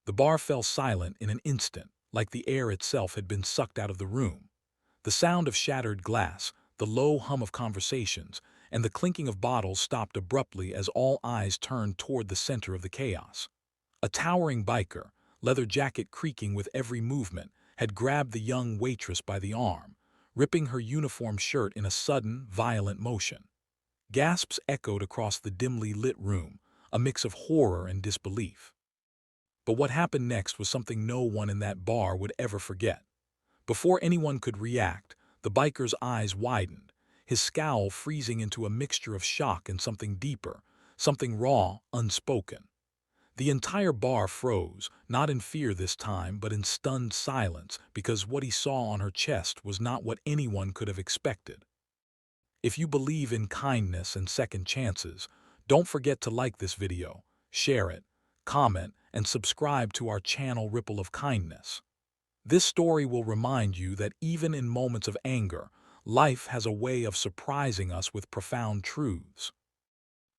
The bar fell silent in an instant, like the air itself had been sucked out of the room. The sound of shattered glass, the low hum of conversations, and the clinking of bottles stopped abruptly as all eyes turned toward the center of the chaos. A towering biker, leather jacket creaking with every movement, had grabbed the young waitress by the arm, ripping her uniform shirt in a sudden, violent motion. Gasps echoed across the dimly lit room, a mix of horror and disbelief. But what happened next was something no one in that bar would ever forget. Before anyone could react, the biker's eyes widened, his scowl freezing into a mixture of shock and something deeper, something raw, unspoken. The entire bar froze, not in fear this time, but in stunned silence, because what he saw on her chest was not what anyone could have expected. If you believe in kindness and second chances, don't forget to like this video, share it, comment, and subscribe to our channel Ripple of Kindness. This story will remind you that even in moments of anger, life has a way of surprising us with profound truths.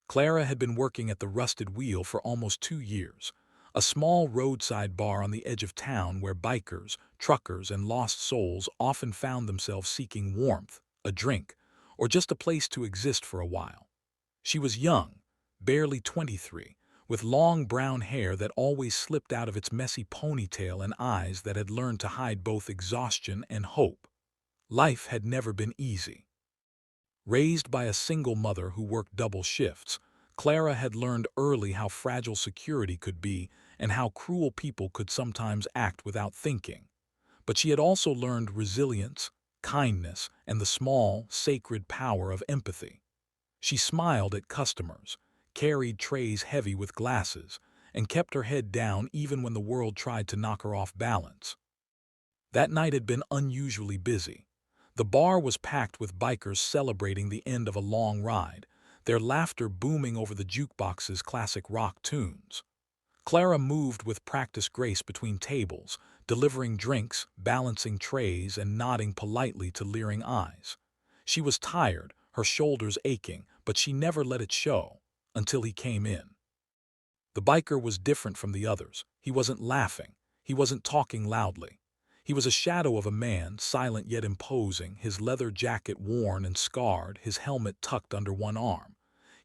Clara had been working at the Rusted Wheel for almost 2 years, a small roadside bar on the edge of town where bikers, truckers, and lost souls often found themselves seeking warmth, a drink, or just a place to exist for a while. She was young, barely 23, with long brown hair that always slipped out of its messy ponytail and eyes that had learned to hide both exhaustion and hope. Life had never been easy. Raised by a single mother who worked double shifts, Clara had learned early how fragile security could be and how cruel people could sometimes act without thinking. But she had also learned resilience, kindness, and the small, sacred power of empathy. She smiled at customers, carried trays heavy with glasses, and kept her head down even when the world tried to knock her off balance. That night had been unusually busy. The bar was packed with bikers celebrating the end of a long ride, their laughter booming over the jukebox's classic rock tunes. Clara moved with practiced grace between tables, delivering drinks, balancing trays, and nodding politely to leering eyes. She was tired, her shoulders aching, but she never let it show, until he came in. The biker was different from the others. He wasn't laughing. He wasn't talking loudly. He was a shadow of a man, silent yet imposing, his leather jacket worn and scarred, his helmet tucked under one arm.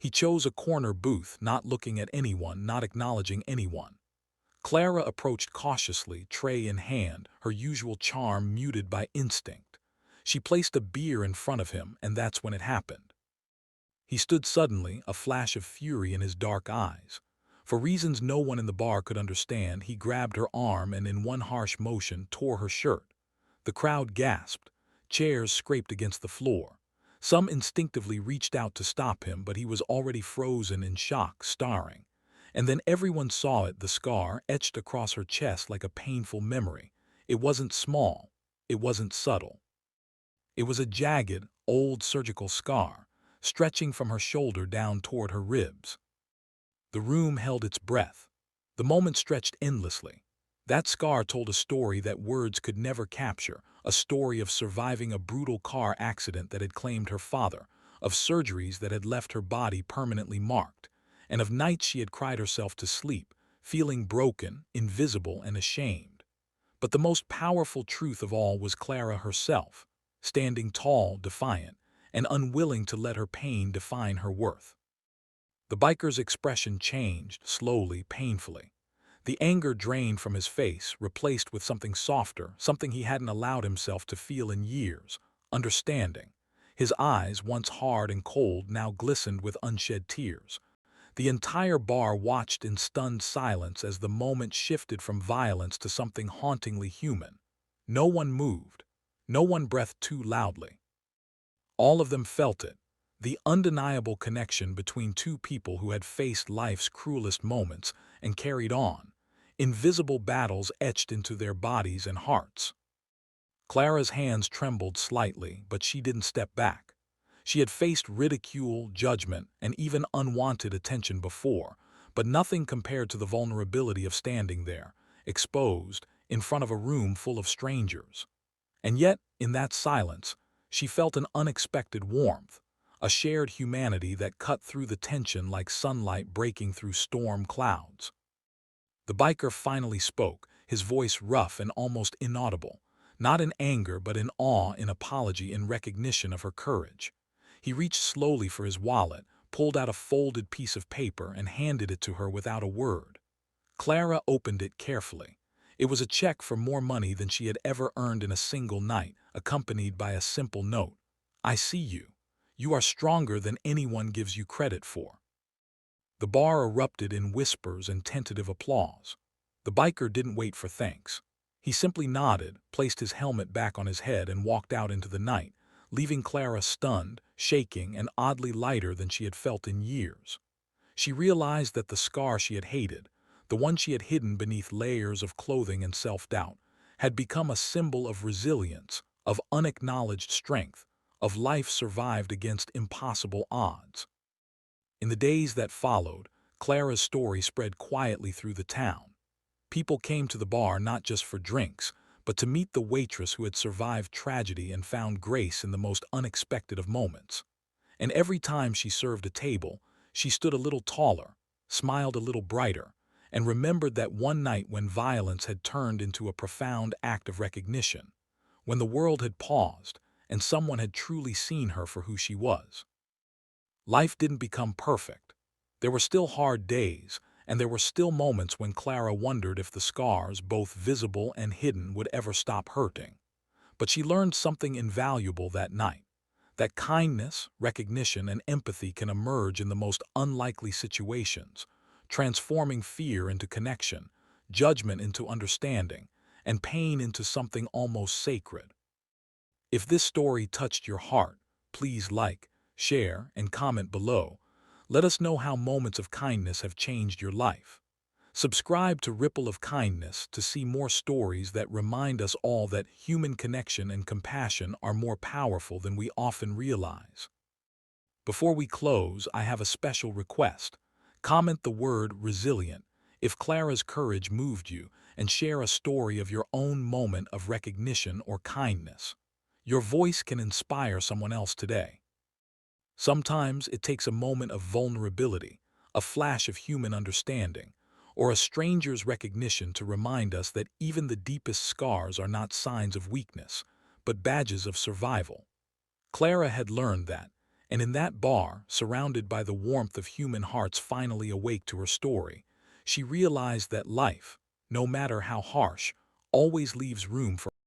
He chose a corner booth, not looking at anyone, not acknowledging anyone. Clara approached cautiously, tray in hand, her usual charm muted by instinct. She placed a beer in front of him, and that's when it happened. He stood suddenly, a flash of fury in his dark eyes. For reasons no one in the bar could understand, he grabbed her arm and in one harsh motion tore her shirt. The crowd gasped. Chairs scraped against the floor. Some instinctively reached out to stop him, but he was already frozen in shock, staring. And then everyone saw it, the scar etched across her chest like a painful memory. It wasn't small. It wasn't subtle. It was a jagged, old surgical scar, stretching from her shoulder down toward her ribs. The room held its breath. The moment stretched endlessly. That scar told a story that words could never capture, a story of surviving a brutal car accident that had claimed her father, of surgeries that had left her body permanently marked, and of nights she had cried herself to sleep, feeling broken, invisible, and ashamed. But the most powerful truth of all was Clara herself, standing tall, defiant, and unwilling to let her pain define her worth. The biker's expression changed, slowly, painfully. The anger drained from his face, replaced with something softer, something he hadn't allowed himself to feel in years, understanding. His eyes, once hard and cold, now glistened with unshed tears. The entire bar watched in stunned silence as the moment shifted from violence to something hauntingly human. No one moved. No one breathed too loudly. All of them felt it. The undeniable connection between two people who had faced life's cruelest moments and carried on, invisible battles etched into their bodies and hearts. Clara's hands trembled slightly, but she didn't step back. She had faced ridicule, judgment, and even unwanted attention before, but nothing compared to the vulnerability of standing there, exposed, in front of a room full of strangers. And yet, in that silence, she felt an unexpected warmth, a shared humanity that cut through the tension like sunlight breaking through storm clouds. The biker finally spoke, his voice rough and almost inaudible, not in anger but in awe, in apology, in recognition of her courage. He reached slowly for his wallet, pulled out a folded piece of paper, and handed it to her without a word. Clara opened it carefully. It was a check for more money than she had ever earned in a single night, accompanied by a simple note. "I see you. You are stronger than anyone gives you credit for." The bar erupted in whispers and tentative applause. The biker didn't wait for thanks. He simply nodded, placed his helmet back on his head, and walked out into the night, leaving Clara stunned, shaking, and oddly lighter than she had felt in years. She realized that the scar she had hated, the one she had hidden beneath layers of clothing and self-doubt, had become a symbol of resilience, of unacknowledged strength, of life survived against impossible odds. In the days that followed, Clara's story spread quietly through the town. People came to the bar not just for drinks, but to meet the waitress who had survived tragedy and found grace in the most unexpected of moments. And every time she served a table, she stood a little taller, smiled a little brighter, and remembered that one night when violence had turned into a profound act of recognition, when the world had paused and someone had truly seen her for who she was. Life didn't become perfect. There were still hard days, and there were still moments when Clara wondered if the scars, both visible and hidden, would ever stop hurting. But she learned something invaluable that night, that kindness, recognition, and empathy can emerge in the most unlikely situations, transforming fear into connection, judgment into understanding, and pain into something almost sacred. If this story touched your heart, please like, share, and comment below. Let us know how moments of kindness have changed your life. Subscribe to Ripple of Kindness to see more stories that remind us all that human connection and compassion are more powerful than we often realize. Before we close, I have a special request. Comment the word resilient if Clara's courage moved you, and share a story of your own moment of recognition or kindness. Your voice can inspire someone else today. Sometimes it takes a moment of vulnerability, a flash of human understanding, or a stranger's recognition to remind us that even the deepest scars are not signs of weakness, but badges of survival. Clara had learned that, and in that bar, surrounded by the warmth of human hearts finally awake to her story, she realized that life, no matter how harsh, always leaves room for